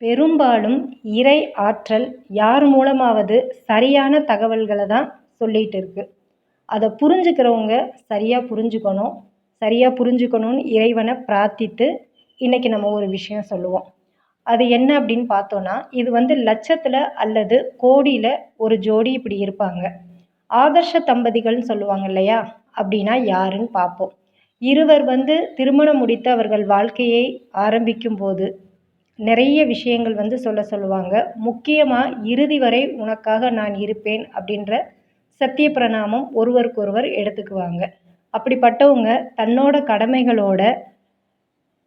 பெரும்பாலும் இறை ஆற்றல் யார் மூலமாவது சரியான தகவல்களை தான் சொல்லிகிட்டு இருக்கு. அதை புரிஞ்சுக்கிறவங்க சரியாக புரிஞ்சுக்கணும். சரியாக புரிஞ்சுக்கணும்னு இறைவனை பிரார்த்தித்து இன்றைக்கி நம்ம ஒரு விஷயம் சொல்லுவோம். அது என்ன அப்படின்னு பார்த்தோன்னா, இது லட்சத்தில் அல்லது கோடியில் ஒரு ஜோடி இப்படி இருப்பாங்க. ஆதர்ஷ தம்பதிகள்னு சொல்லுவாங்க இல்லையா? அப்படின்னா யாருன்னு பார்ப்போம். இருவர் திருமணம் முடித்து அவர்கள் வாழ்க்கையை ஆரம்பிக்கும் போது நிறைய விஷயங்கள் சொல்லுவாங்க. முக்கியமாக இறுதி வரை உனக்காக நான் இருப்பேன் அப்படின்ற சத்திய பிரணாமம் ஒருவருக்கொருவர் எடுத்துக்குவாங்க. அப்படிப்பட்டவங்க தன்னோட கடமைகளோட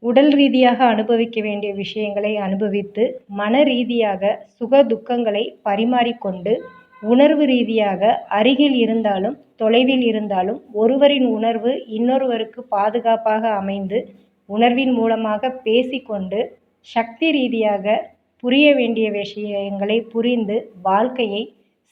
உடல் ரீதியாக அனுபவிக்க வேண்டிய விஷயங்களை அனுபவித்து மன ரீதியாக சுக துக்கங்களை பரிமாறிக்கொண்டு உணர்வு ரீதியாக அருகில் இருந்தாலும் தொலைவில் இருந்தாலும் ஒருவரின் உணர்வு இன்னொருவருக்கு பாதுகாப்பாக அமைந்து உணர்வின் மூலமாக பேசிக்கொண்டு சக்தி ரீதியாக புரிய வேண்டிய விஷயங்களை புரிந்து வாழ்க்கையை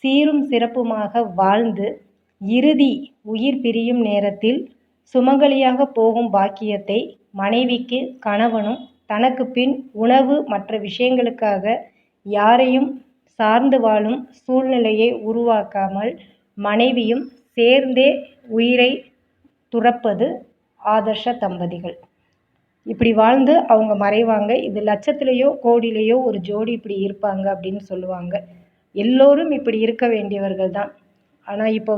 சீரும் சிறப்புமாக வாழ்ந்து இறுதி உயிர் பிரியும் நேரத்தில் சுமங்கலியாக போகும் பாக்கியத்தை மனைவிக்கு கணவனும் தனக்கு பின் உணவு மற்ற விஷயங்களுக்காக யாரையும் சார்ந்து வாழும் சூழ்நிலையை உருவாக்காமல் மனைவியும் சேர்ந்தே உயிரை துறப்பது ஆதர்ஷ தம்பதிகள். இப்படி வாழ்ந்து அவங்க மறைவாங்க. இது லட்சத்திலேயோ கோடியிலேயோ ஒரு ஜோடி இப்படி இருப்பாங்க அப்படின்னு சொல்லுவாங்க. எல்லோரும் இப்படி இருக்க வேண்டியவர்கள் தான். ஆனால் இப்போ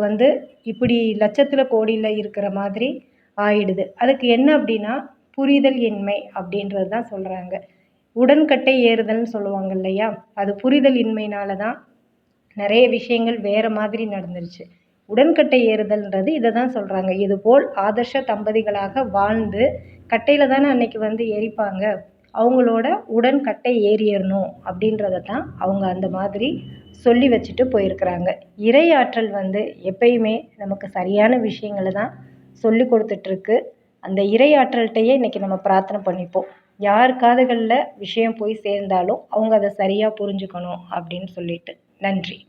இப்படி லட்சத்தில் கோடியில் இருக்கிற மாதிரி ஆயிடுது. அதுக்கு என்ன அப்படின்னா புரிதல் இன்மை அப்படின்றது தான் சொல்கிறாங்க. உடன்கட்டை ஏறுதல்னு சொல்லுவாங்க இல்லையா? அது புரிதல் இன்மையினால தான் நிறைய விஷயங்கள் வேறு மாதிரி நடந்துருச்சு. உடன்கட்டை ஏறுதல்ன்றது இதை தான் சொல்கிறாங்க. இதுபோல் ஆதர்ஷ தம்பதிகளாக வாழ்ந்து கட்டையில் தானே அன்னைக்கு எரிப்பாங்க. அவங்களோட உடன்கட்டை ஏறிடணும் அப்படின்றத தான் அவங்க அந்த மாதிரி சொல்லி வச்சுட்டு போயிருக்கிறாங்க. இறை ஆற்றல் எப்பயுமே நமக்கு சரியான விஷயங்களை தான் சொல்லி கொடுத்துட்ருக்கு. அந்த இறை ஆற்றல்கிட்டையே இன்றைக்கி நம்ம பிரார்த்தனை பண்ணிப்போம். யார் காதுகளில் விஷயம் போய் சேர்ந்தாலும் அவங்க அதை சரியாக புரிஞ்சுக்கணும் அப்படின்னு சொல்லிட்டு. நன்றி.